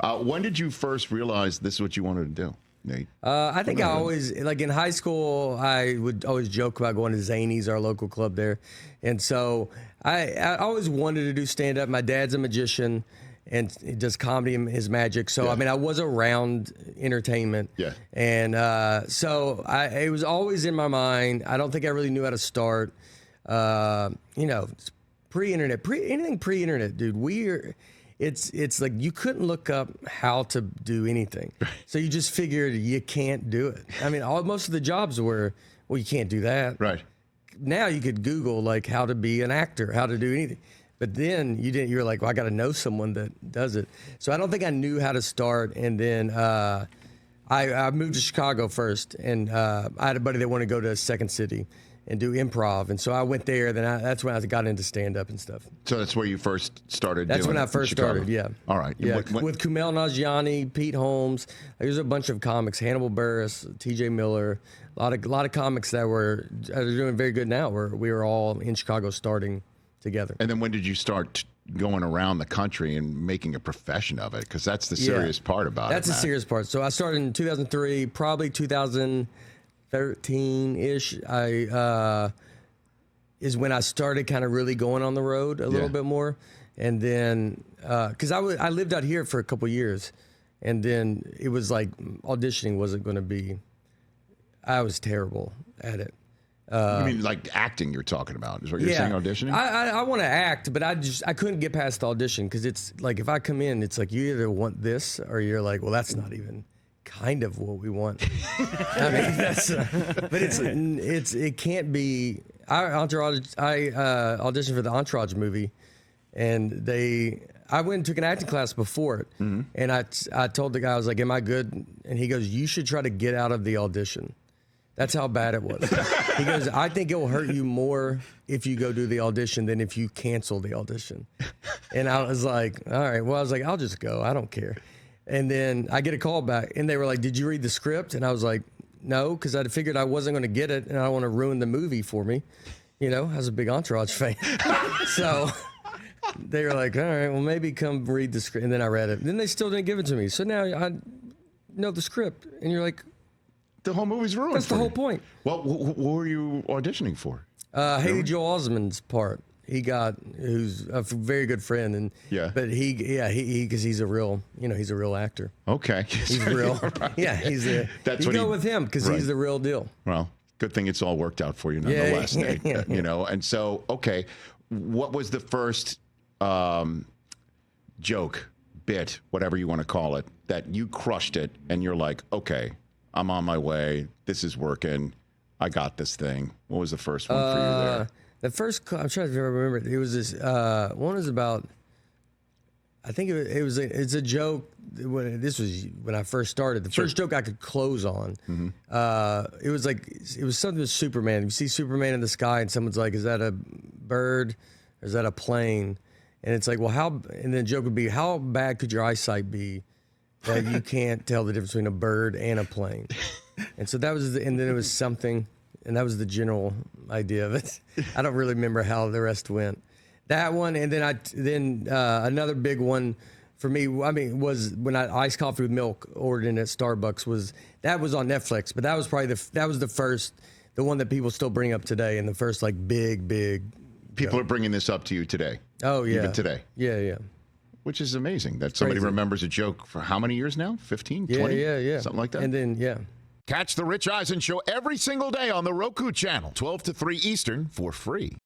When did you first realize this is what you wanted to do, Nate? I think I always, like in high school, I would always joke about going to Zany's, our local club there. And so I always wanted to do stand-up. My dad's a magician and he does comedy and his magic. So, I mean, I was around entertainment. Yeah. And so it was always in my mind. I don't think I really knew how to start. Pre-internet, anything pre-internet, dude. It's like you couldn't look up how to do anything. So you just figured you can't do it. I mean, most of the jobs were, well, you can't do that. Right. Now you could Google like how to be an actor, how to do anything. But then you didn't. You were like, well, I got to know someone that does it. So I don't think I knew how to start. And then I moved to Chicago first, and I had a buddy that wanted to go to Second City and do improv. And so I went there. Then that's when I got into stand-up and stuff. So that's where you first started That's doing when I it, first Chicago. started, yeah. All right. Yeah, with Kumail Nanjiani, Pete Holmes. There's a bunch of comics, Hannibal Buress, T.J. Miller, a lot of comics that are doing very good now. We were all in Chicago starting together. And then when did you start going around the country and making a profession of it? Because that's the serious part about it. That's the serious part. So I started in 2003, probably 2013-ish. Is when I started kind of really going on the road a little bit more. And then, because I lived out here for a couple years, and then it was like auditioning wasn't going to be, I was terrible at it. You mean like acting you're talking about, is what you're saying, auditioning? I want to act, but I couldn't get past the audition, because it's like if I come in, it's like you either want this or you're like, well, that's not even kind of what we want. I mean, but it can't be. I auditioned for the Entourage movie, and I went and took an acting class before it, and I told the guy, I was like, am I good? And he goes, you should try to get out of the audition. That's how bad it was. He goes, I think it will hurt you more if you go do the audition than if you cancel the audition. And I was like, all right. Well, I was like, I'll just go. I don't care. And then I get a call back, and they were like, did you read the script? And I was like, no, because I figured I wasn't going to get it, and I don't want to ruin the movie for me. You know, I was a big Entourage fan. So they were like, all right, well, maybe come read the script. And then I read it. And then they still didn't give it to me. So now I know the script. And you're like, the whole movie's ruined. That's the whole point. Well, what were you auditioning for? Haley Joel Osment's part. Who's a very good friend, and but because he's a real actor. Okay, he's real. Right. Yeah, you go with him because he's the real deal. Well, good thing it's all worked out for you nonetheless, Nate. You know, and so what was the first joke, bit, whatever you want to call it, that you crushed it, and you're like, okay, I'm on my way. This is working. I got this thing. What was the first one for you there? The first, I'm trying to remember. It was this one was about. I think it's a joke. This was when I first started. The first joke I could close on. It was something with Superman. You see Superman in the sky, and someone's like, "Is that a bird, or is that a plane?" And it's like, well, how? And then the joke would be, how bad could your eyesight be that you can't tell the difference between a bird and a plane? And so that was, and then it was something, and that was the general idea of it. I don't really remember how the rest went. That one, and then another big one for me, I mean, was when I iced coffee with milk ordered in at Starbucks. Was on Netflix, but that was probably the one that people still bring up today, and the first like big people are bringing this up to you today. Oh yeah, even today. Yeah. Which is amazing that somebody remembers a joke for how many years now? 15, 20? Yeah. Something like that. And then Catch the Rich Eisen Show every single day on the Roku Channel, 12 to 3 Eastern, for free.